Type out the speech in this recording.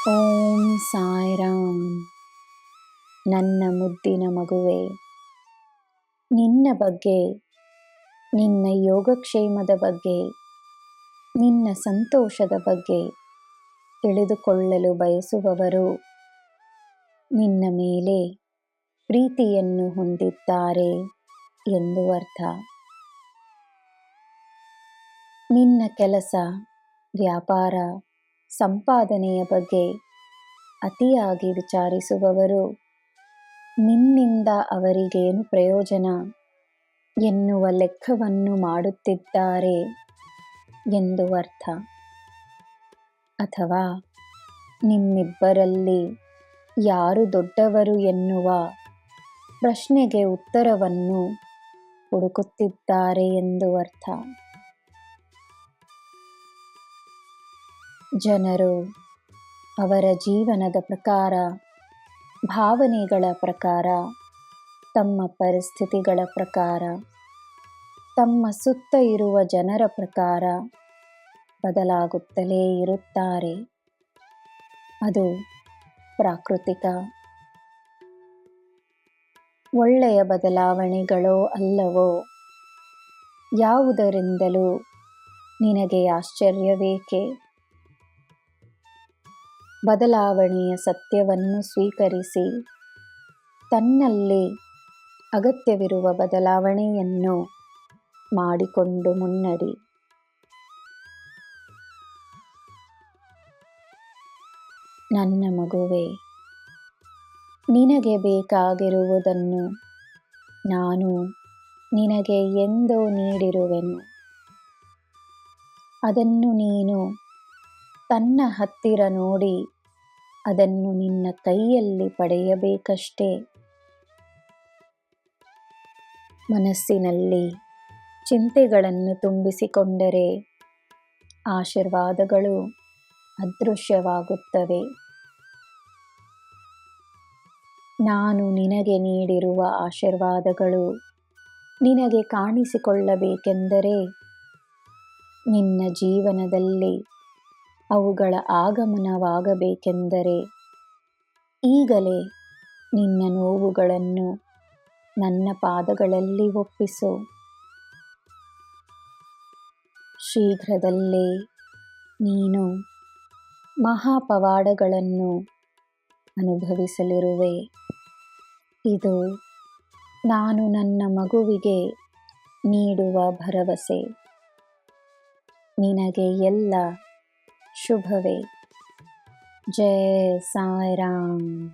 ಓಂ ಸಾಯಿರಾಮ್. ನನ್ನ ಮುದ್ದಿನ ಮಗುವೆ, ನಿನ್ನ ಬಗ್ಗೆ, ನಿನ್ನ ಯೋಗಕ್ಷೇಮದ ಬಗ್ಗೆ, ನಿನ್ನ ಸಂತೋಷದ ಬಗ್ಗೆ ತಿಳಿದುಕೊಳ್ಳಲು ಬಯಸುವವರು ನಿನ್ನ ಮೇಲೆ ಪ್ರೀತಿಯನ್ನು ಹೊಂದಿದ್ದಾರೆ ಎಂದು ಅರ್ಥ. ನಿನ್ನ ಕೆಲಸ, ವ್ಯಾಪಾರ, ಸಂಪಾದನೆಯ ಬಗ್ಗೆ ಅತಿಯಾಗಿ ವಿಚಾರಿಸುವವರು ನಿನ್ನಿಂದ ಅವರಿಗೇನು ಪ್ರಯೋಜನ ಎನ್ನುವ ಲೆಕ್ಕವನ್ನು ಮಾಡುತ್ತಿದ್ದಾರೆ ಎಂದು ಅರ್ಥ. ಅಥವಾ ನಿಮ್ಮಿಬ್ಬರಲ್ಲಿ ಯಾರು ದೊಡ್ಡವರು ಎನ್ನುವ ಪ್ರಶ್ನೆಗೆ ಉತ್ತರವನ್ನು ಹುಡುಕುತ್ತಿದ್ದಾರೆ ಎಂದು ಅರ್ಥ. ಜನರು ಅವರ ಜೀವನದ ಪ್ರಕಾರ, ಭಾವನೆಗಳ ಪ್ರಕಾರ, ತಮ್ಮ ಪರಿಸ್ಥಿತಿಗಳ ಪ್ರಕಾರ, ತಮ್ಮ ಸುತ್ತ ಇರುವ ಜನರ ಪ್ರಕಾರ ಬದಲಾಗುತ್ತಲೇ ಇರುತ್ತಾರೆ. ಅದು ಪ್ರಾಕೃತಿಕ. ಒಳ್ಳೆಯ ಬದಲಾವಣೆಗಳೋ ಅಲ್ಲವೋ ಯಾವುದರಿಂದಲೂ ನಿನಗೆ ಆಶ್ಚರ್ಯವೇಕೆ? ಬದಲಾವಣೆಯ ಸತ್ಯವನ್ನು ಸ್ವೀಕರಿಸಿ ತನ್ನಲ್ಲಿ ಅಗತ್ಯವಿರುವ ಬದಲಾವಣೆಯನ್ನು ಮಾಡಿಕೊಂಡು ಮುನ್ನಡಿ. ನನ್ನ ಮಗುವೆ, ನಿನಗೆ ಬೇಕಾಗಿರುವುದನ್ನು ನಾನು ನಿನಗೆ ಎಂದೋ ನೀಡಿರುವೆನು. ಅದನ್ನು ನೀನು ತನ್ನ ಹತ್ತಿರ ನೋಡಿ ಅದನ್ನು ನಿನ್ನ ಕೈಯಲ್ಲಿ ಪಡೆಯಬೇಕಷ್ಟೇ. ಮನಸ್ಸಿನಲ್ಲಿ ಚಿಂತೆಗಳನ್ನು ತುಂಬಿಸಿಕೊಂಡರೆ ಆಶೀರ್ವಾದಗಳು ಅದೃಶ್ಯವಾಗುತ್ತವೆ. ನಾನು ನಿನಗೆ ನೀಡಿರುವ ಆಶೀರ್ವಾದಗಳು ನಿನಗೆ ಕಾಣಿಸಿಕೊಳ್ಳಬೇಕೆಂದರೆ, ನಿನ್ನ ಜೀವನದಲ್ಲಿ ಅವುಗಳ ಆಗಮನವಾಗಬೇಕೆಂದರೆ ಈಗಲೇ ನಿನ್ನ ನೋವುಗಳನ್ನು ನನ್ನ ಪಾದಗಳಲ್ಲಿ ಒಪ್ಪಿಸು. ಶೀಘ್ರದಲ್ಲೇ ನೀನು ಮಹಾಪವಾಡಗಳನ್ನು ಅನುಭವಿಸಲಿರುವೆ. ಇದು ನಾನು ನನ್ನ ಮಗುವಿಗೆ ನೀಡುವ ಭರವಸೆ. ನಿನಗೆ ಎಲ್ಲ ಶುಭವೇ. ಜೈ ಸಾಯಿರಾಮ್.